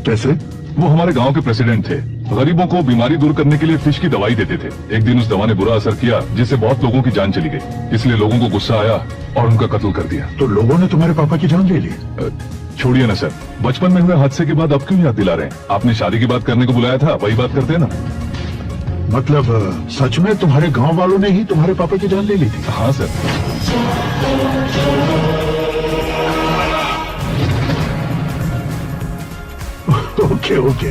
कैसे? वो हमारे गांव के प्रेसिडेंट थे। गरीबों को बीमारी दूर करने के लिए फिश की दवाई देते थे। एक दिन उस दवा ने बुरा असर किया, जिससे बहुत लोगों की जान चली गई। इसलिए लोगों को गुस्सा आया और उनका कत्ल कर दिया। तो लोगों ने तुम्हारे पापा की जान ले ली? छोड़िए ना सर, बचपन में हुए हादसे के बाद अब क्यों याद दिला रहे हैं? आपने शादी की बात करने को बुलाया था, वही बात करते हैं ना। मतलब सच में तुम्हारे गांव वालों ने ही तुम्हारे पापा की जान ले ली थी? हाँ सर। ओके ओके,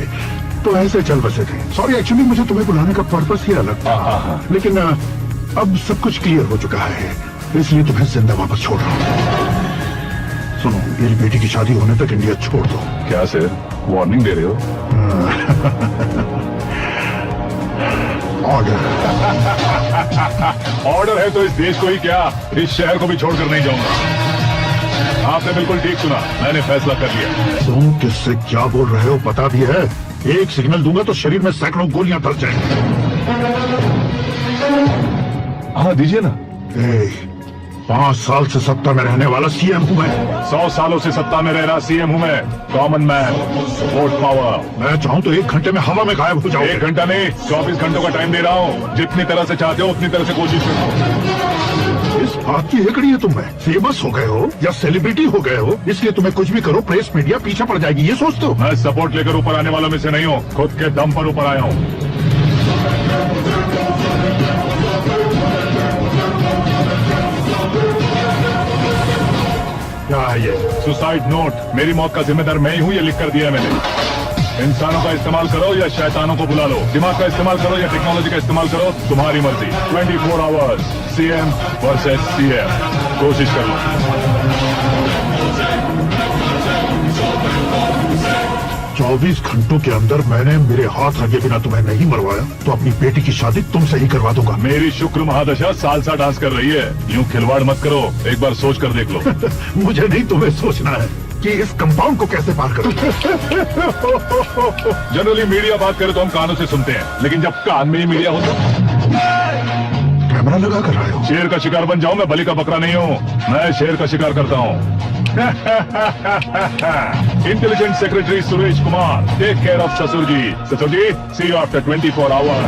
तो ऐसे चल बसे थे। सॉरी, एक्चुअली मुझे तुम्हें बुलाने का पर्पस ही अलग था। लेकिन अब सब कुछ क्लियर हो चुका है, इसलिए तुम्हें जिंदा वापस छोड़ रहा हूँ। सुनो, मेरी बेटी की शादी होने तक इंडिया छोड़ दो। क्या सर, वार्निंग दे रहे हो? ऑर्डर। ऑर्डर है तो इस देश को ही क्या, इस शहर को भी छोड़कर नहीं जाऊंगा। आपने बिल्कुल ठीक सुना, मैंने फैसला कर लिया। तुम किससे क्या बोल रहे हो पता भी है? एक सिग्नल दूंगा तो शरीर में सैकड़ों गोलियां धस जाएंगी। हाँ दीजिए ना। 5 साल से सत्ता में रहने वाला सीएम हूँ मैं। 100 सालों से सत्ता में रह रहा सीएम हूँ मैं। Common man, vote power. मैं चाहूँ तो 1 घंटे में हवा में गायब हो जाऊँ। 1 घंटा नहीं, 24 घंटों का टाइम दे रहा हूँ। जितनी तरह से चाहते हो उतनी तरह से कोशिश करो। इस बात की हेकड़ी है तुम्हें? फेमस हो गए हो या सेलिब्रिटी हो गए हो, इसलिए तुम्हें कुछ भी करो प्रेस मीडिया पीछे पड़ जाएगी, ये सोचते हो? मैं सपोर्ट लेकर ऊपर आने वालों में से नहीं हूँ, खुद के दम पर ऊपर आया हूँ। क्या है ये? Suicide note. मेरी मौत का जिम्मेदार मैं ही हूँ, ये लिख कर दिया है मैंने। इंसानों का इस्तेमाल करो या शैतानों को बुला लो, दिमाग का इस्तेमाल करो या टेक्नोलॉजी का इस्तेमाल करो, तुम्हारी मर्जी। 24 आवर्स, सीएम वर्सेस सीएम। कोशिश कर लो। 24 घंटों के अंदर मैंने मेरे हाथ लगे बिना तुम्हें नहीं मरवाया तो अपनी बेटी की शादी तुमसे ही करवा दूंगा। मेरी शुक्र महादशा सालसा डांस कर रही है, यूं खिलवाड़ मत करो, एक बार सोच कर देख लो। मुझे नहीं, तुम्हें सोचना है कि इस कंपाउंड को कैसे पार करूं। जनरली मीडिया बात करे तो हम कानों से सुनते हैं, लेकिन जब कान में ही मीडिया हो तो कैमरा लगा कर आए हो। शेर का शिकार बन जाऊं, मैं बलि का बकरा नहीं हूँ, मैं शेर का शिकार करता हूँ। Intelligent secretary Suresh Kumar, take care of ससुर जी। ससुर जी, सी यू आफ्टर 24 आवर्स।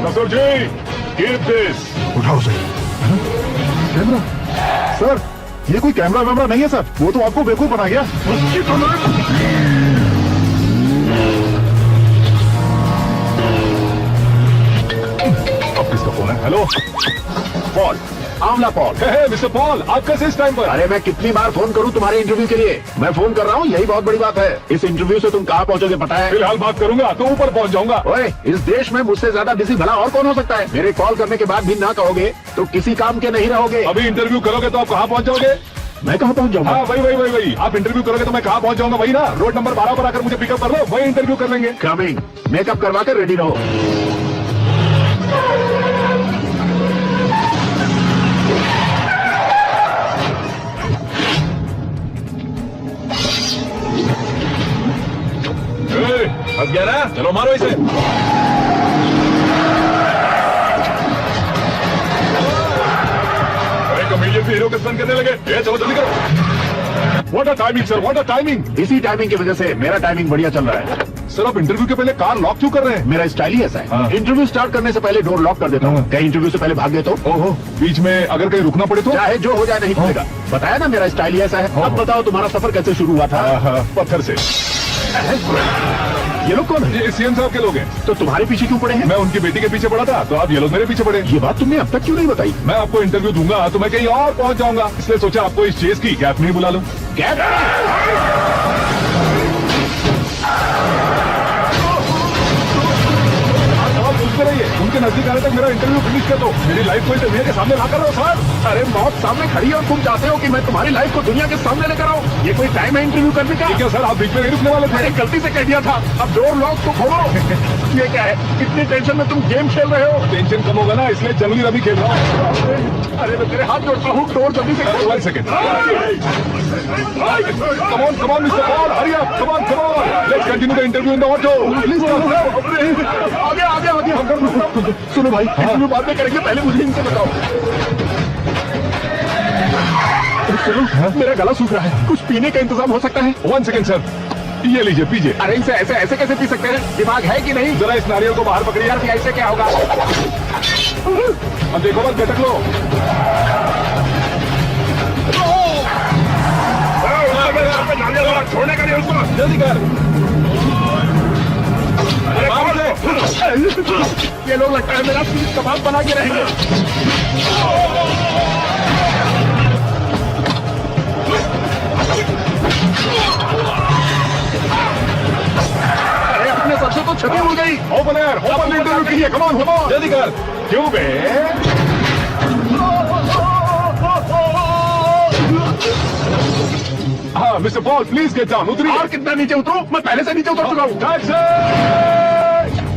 ससुर जी, कीप दिस। उठाओ सही। कैमरा? सर, ये कोई कैमरा वैमरा नहीं है सर, वो तो आपको बेवकूफ बना गया। अब किसका फोन है? Hello Paul, Amla Paul. Mister Paul, आप कैसे इस टाइम पर? अरे मैं कितनी बार फोन करूं तुम्हारे इंटरव्यू के लिए? मैं फोन कर रहा हूं, यही बहुत बड़ी बात है। इस इंटरव्यू से तुम कहाँ पहुंचोगे पता है? फिलहाल बात करूंगा तो ऊपर पहुंच जाऊंगा। ओए, इस देश में मुझसे ज्यादा बिजी भला और कौन हो सकता है? मेरे कॉल करने के बाद भी ना कहोगे तो किसी काम के नहीं रहोगे। अभी इंटरव्यू करोगे तो आप कहाँ पहुंच जाओगे? मैं कहाँ पहुंच जाऊंगा? हाँ वही। आप इंटरव्यू करोगे तो मैं कहाँ पहुंच जाऊंगा? वही ना, रोड नंबर 12 पर आकर मुझे पिकअप कर लो, वही इंटरव्यू कर लेंगे। कमिंग। मेकअप करवा कर रेडी रहो। फंस गया ना, चलो मारो इसे। कॉमेडियन भी हीरो के स्टंट करने लगे। चलो जल्दी करो। What a timing sir, what a timing. इसी टाइमिंग की वजह से मेरा टाइमिंग बढ़िया चल रहा है। सर आप इंटरव्यू के पहले कार लॉक क्यों कर रहे हैं? मेरा स्टाइल ही ऐसा है। हाँ। इंटरव्यू स्टार्ट करने से पहले डोर लॉक कर देता हूँ। कहीं इंटरव्यू से पहले भाग गए तो? ओहो, बीच में अगर कहीं रुकना पड़े तो? चाहे जो हो जाए नहीं पड़ेगा। बताया ना मेरा स्टाइल ही ऐसा है। अब बताओ तुम्हारा सफर कैसे शुरू हुआ था? पत्थर से। ये लोग कौन है? ये सीएम साहब के लोग हैं। तो तुम्हारे पीछे क्यों पड़े हैं? मैं उनकी बेटी के पीछे पड़ा था, तो आप ये लोग मेरे पीछे पड़े। ये बात तुमने अब तक क्यों नहीं बताई? मैं आपको इंटरव्यू दूंगा तो मैं कहीं और पहुंच जाऊंगा, इसलिए सोचा आपको इस चेस की गैप में बुला लूं। गैप? रहिए, उनके नजदीक आने तक मेरा इंटरव्यू फिनिश कर दो। मेरी लाइफ को इंटरव्यू के सामने ला कर दो सर। अरे मौत सामने खड़ी है और तुम चाहते हो कि मैं तुम्हारी लाइफ को दुनिया के सामने लेकर आऊं? ये कोई टाइम है इंटरव्यू करने का? क्या सर, आप बीच में नहीं रुकने वाले थे? मैंने गलती से कह दिया था। अब डोर लॉक तो खोलो। ये क्या है, इतनी टेंशन में तुम गेम खेल रहे हो? टेंशन कम होगा ना, इसलिए जंगली रवि खेल रहा हूँ। अरे मैं तेरे हाथ जोड़ता हूँ, डोर जल्दी से खोलो। 1 second. Come on, Mr. Paul, hurry up, come on. Let's continue the interview in the auto. आगे। सुनो भाई, इंटरव्यू बाद में करेंगे, पहले मुझे इनसे बताओ। सुनो, मेरा गला सूख रहा है, कुछ पीने का इंतजाम हो सकता है? 1 सेकंड सर, ये लीजिए पीजिए। अरे इसे ऐसे ऐसे कैसे पी सकते हैं? दिमाग है कि नहीं? जरा इस नारियल को बाहर पकड़िए। यार ऐसे क्या होगा? अब देखो बस, झटक लो। छोड़ने का नहीं उसको। जल्दी कर। ये लोग लगता है मेरा सीख कबाब बना के रहेंगे। अरे अपने सबसे तो छवि उड़ गई। ओपन एयर, ओपन इंटरव्यू कीजिए, कमान कमान। जल्दी कर। क्यों बे? हाँ mister Paul, please get down. उतरिए। और कितना नीचे उतरूं? मैं पहले से नीचे उतर चुका हूँ।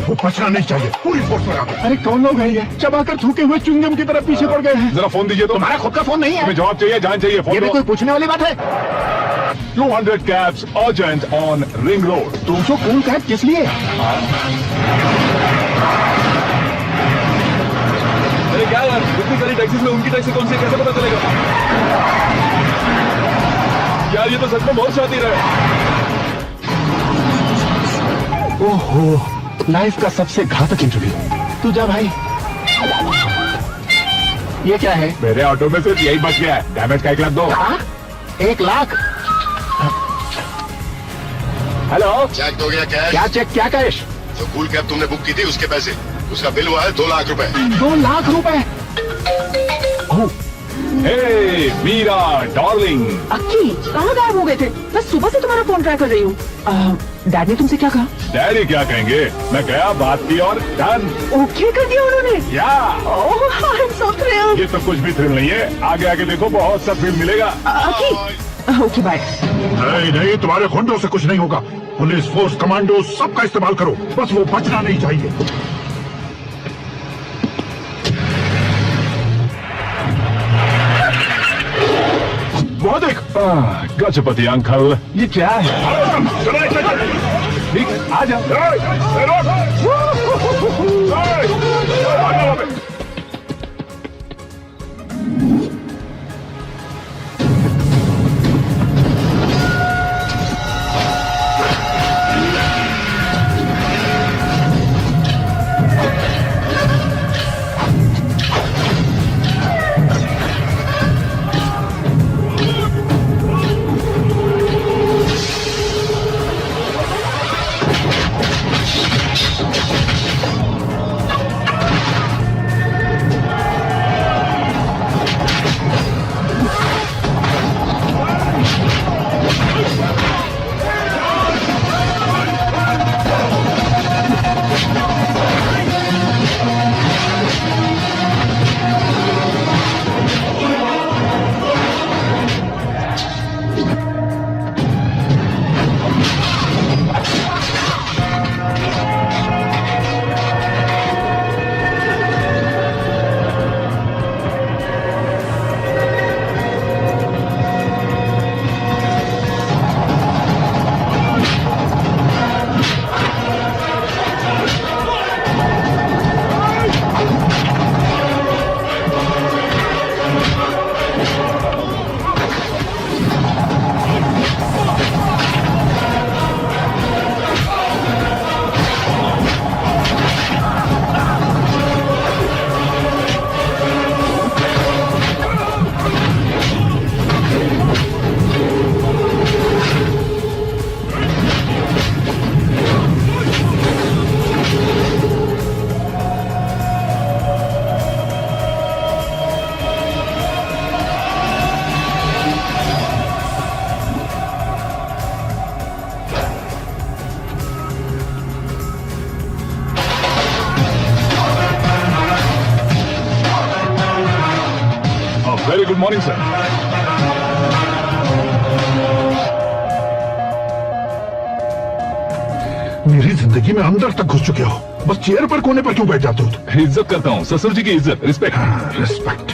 वो बचना नहीं चाहिए, पूरी फोर्स लगा दो। अरे कौन लोग हैं ये? चबाकर थूके हुए च्युइंगम की तरह पीछे पड़ गए हैं। जरा फोन दीजिए तो। तुम्हारा खुद का फोन नहीं है? हमें जवाब चाहिए, जान चाहिए। ये फोन भी दो। कोई पूछने वाली बात है? 200 cabs urgent on Ring Road. 200 cool cab किस लिए? अरे क्या यार, इतनी सारी टैक्सीज में उनकी टैक्सी कौन सी, कैसे पता चलेगा? यार ये तो सच में बहुत शातिर है। ओहो, लाइफ का सबसे घातक इंटरव्यू। तू जा भाई। ये क्या है? मेरे ऑटो में सिर्फ यही बच गया है। डैमेज का 1 लाख दो। हाँ? 1 लाख? हेलो, चेक हो गया कैश? क्या चेक, क्या कैश? जो कूल कैब तुमने बुक की थी उसके पैसे, उसका बिल हुआ है 2 लाख रुपए। 2 लाख रुपए? ओह, हे मीरा डार्लिंग, अक्की, कहाँ गायब हो गए थे? मैं सुबह से तुम्हारा फोन ट्राई कर रही हूँ। डैड ने तुमसे क्या कहा? डैडी क्या कहेंगे? मैं गया, बात की और डन। ओके कर दिया उन्होंने? या ओह, आई एम सो थ्रिल्ड। ये सब कुछ भी थ्रिल नहीं है, आगे आगे देखो बहुत सा थ्रिल मिलेगा। अक्की, ओके बाय। नहीं नहीं, तुम्हारे गुंडों से कुछ नहीं होगा। पुलिस फोर्स, कमांडो, सबका इस्तेमाल करो, बस वो बचना नहीं चाहिए। वो देख, गजपति अंकल, ये क्या है? ठीक, आ जाओ। Very good morning sir. मेरी जिंदगी में अंदर तक घुस चुके हो, बस चेयर पर कोने पर क्यों बैठ जाते हो तुम? इज्जत करता हूँ, ससुर जी की इज्जत, रिस्पेक्ट। रिस्पेक्ट?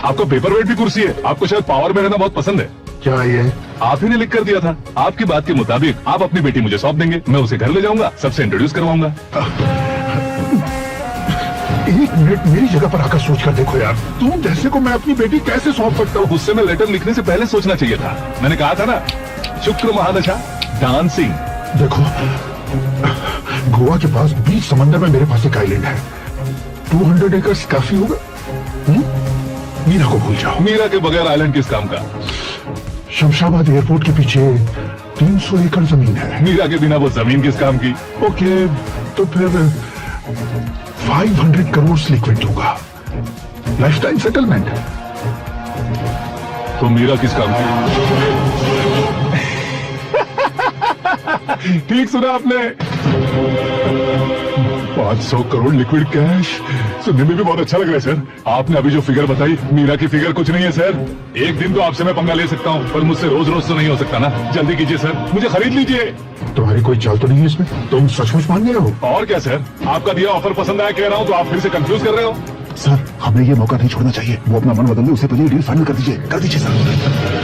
आपका पेपर वेट भी कुर्सी है, आपको शायद पावर में रहना बहुत पसंद है। क्या ये? आप ही ने लिख कर दिया था। आपकी बात के मुताबिक आप अपनी बेटी मुझे सौंप देंगे, मैं उसे घर ले जाऊंगा, सबसे इंट्रोड्यूस करवाऊंगा। एक मिनट मेरी जगह पर आकर सोच कर देखो यार, तुम जैसे को मैं अपनी बेटी कैसे सौंप सकता हूँ? गुस्से में लेटर लिखने से पहले सोचना चाहिए था। मैंने कहा था ना, शुक्र महादशा डांसिंग। देखो, गोवा के पास बीच समंदर में मेरे पास एक आइलैंड है, 200 एकर्स काफी होगा। मीरा को भूल जाओ। मीरा के बगैर आइलैंड किस काम का? शमशाबाद एयरपोर्ट के पीछे 300 एकड़ जमीन है। मीरा के बिना वो जमीन किस काम की? ओके, तो फिर 500 करोड़ लिक्विड दूंगा, लाइफ टाइम सेटलमेंट। तो मीरा किस काम की? ठीक सुना आपने, 500 करोड़ लिक्विड कैश। सुनने में भी बहुत अच्छा लग रहा है सर। आपने अभी जो फिगर बताई, मीरा की फिगर कुछ नहीं है सर। एक दिन तो आपसे मैं पंगा ले सकता हूँ, पर मुझसे रोज रोज तो नहीं हो सकता ना। जल्दी कीजिए सर, मुझे खरीद लीजिए। तुम्हारी कोई चाल तो नहीं है इसमें? तुम सचमुच मान गए हो? और क्या सर, आपका दिया ऑफर पसंद आया कह रहा हूँ, तो आप फिर से कंफ्यूज कर रहे हो। सर, हमें ये मौका नहीं छोड़ना चाहिए। वो अपना मन बदल ले, उससे पहले डील फाइनल कर दीजिए, सर।